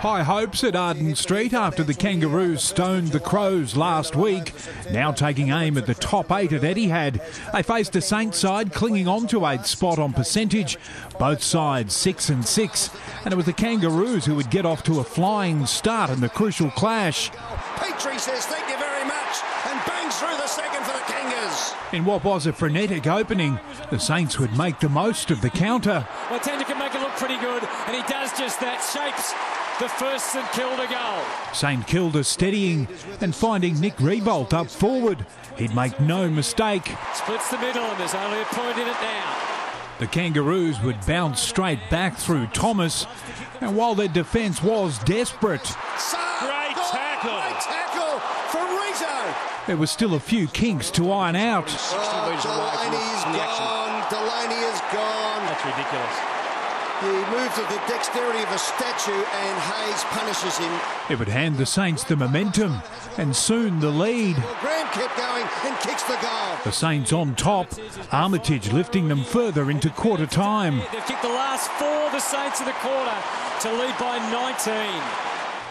High hopes at Arden Street after the Kangaroos stoned the Crows last week. Now taking aim at the top 8 at Etihad. They faced a Saints side clinging on to 8th spot on percentage. Both sides 6 and 6. And it was the Kangaroos who would get off to a flying start in the crucial clash. Petrie says thank you very much and bangs through the second for the Kangas. In what was a frenetic opening, the Saints would make the most of the counter. Well, Tender can make it look pretty good, and he does just that. Shapes the first St Kilda goal. St Kilda steadying and finding Nick Riewoldt up forward. He'd make no mistake. Splits the middle, and there's only a point in it now. The Kangaroos would bounce straight back through Thomas, and while their defence was desperate, Great tackle. Great tackle from Rito. there was still a few kinks to iron out. Delaney's gone. Delaney is gone. That's ridiculous. He moves with the dexterity of a statue and Hayes punishes him. It would hand the Saints the momentum and soon the lead. Well, Graham kept going and kicks the goal. The Saints on top, Armitage lifting them further into quarter time. They've kicked the last 4, the Saints, in the quarter to lead by 19.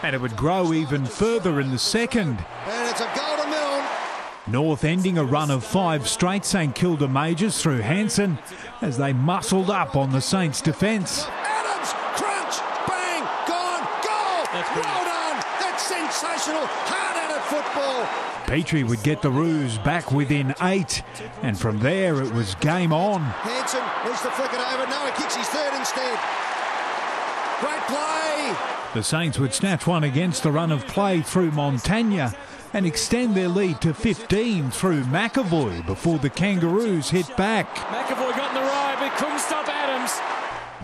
And it would grow even further in the second. And it's a goal to Milne. North ending a run of 5 straight St Kilda majors through Hansen as they muscled up on the Saints' defence. Adams, crunch, bang, gone, goal. Well done. That's sensational, hard-headed football. Petrie would get the Roos back within 8, and from there it was game on. Hansen needs to flick it over. No, he kicks his third instead. Great play. The Saints would snatch one against the run of play through Montagna and extend their lead to 15 through McAvoy before the Kangaroos hit back. McAvoy got in the ride, but couldn't stop Adams.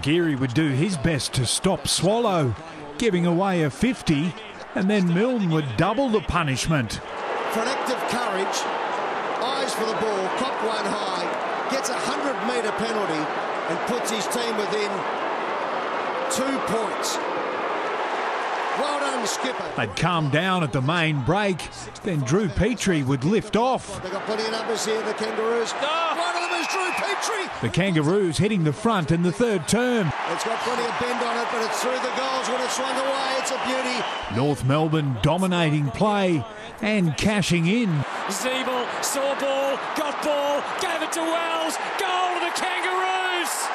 Geary would do his best to stop Swallow, giving away a 50, and then Milne would double the punishment. For an act of courage, eyes for the ball, copped one high, gets a 100-metre penalty and puts his team within 2 points. Well done, skipper. They'd calm down at the main break, then Drew Petrie would lift off. They've got plenty of numbers here, the Kangaroos. One of them is Drew Petrie. The Kangaroos hitting the front in the third term. It's got plenty of bend on it, but it's through the goals when it swung away. It's a beauty. North Melbourne dominating play and cashing in. Zeeble saw ball, got ball, gave it to Wells. Goal to the Kangaroos.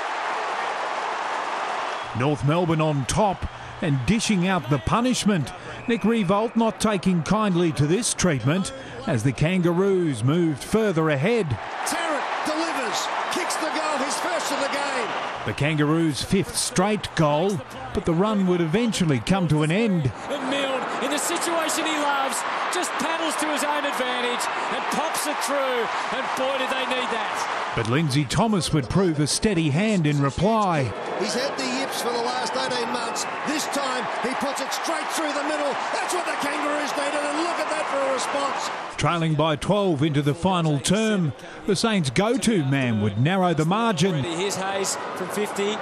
North Melbourne on top and dishing out the punishment. Nick Riewoldt not taking kindly to this treatment as the Kangaroos moved further ahead. Tarrant delivers, kicks the goal, his first of the game. The Kangaroos' 5th straight goal, but the run would eventually come to an end. And Milne, in the situation he loves, just paddles to his own advantage and pops it through. And boy, did they need that. But Lindsay Thomas would prove a steady hand in reply. He's had the yips for the last 18 months. This time, he puts it straight through the middle. That's what the Kangaroos needed, and look at that for a response. Trailing by 12 into the final term, the Saints' go-to man would narrow the margin. Here's Hayes from 50.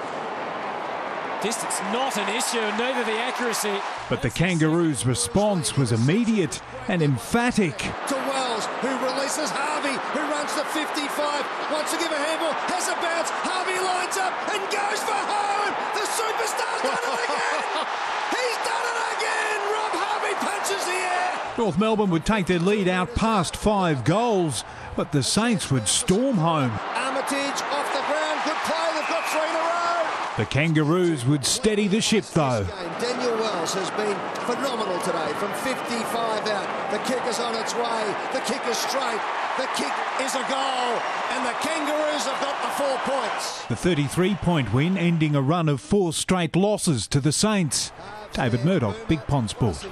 Distance not an issue, neither the accuracy. But the Kangaroos' response was immediate and emphatic. To Wells, who releases Harvey, who runs to 55, wants to give a handball, has a bounce, Harvey lines up and goes for home. The superstar's done it again. He's done it again. Rob Harvey punches the air. North Melbourne would take their lead out past 5 goals, but the Saints would storm home. Armitage off the ground, good play, they've got 3 in a row. The Kangaroos would steady the ship though. Daniel Wells has been phenomenal today from 55 out. The kick is on its way, the kick is straight, the kick is a goal, and the Kangaroos have got the 4 points. The 33-point win ending a run of 4 straight losses to the Saints. David Murdoch, Big Pond Sport.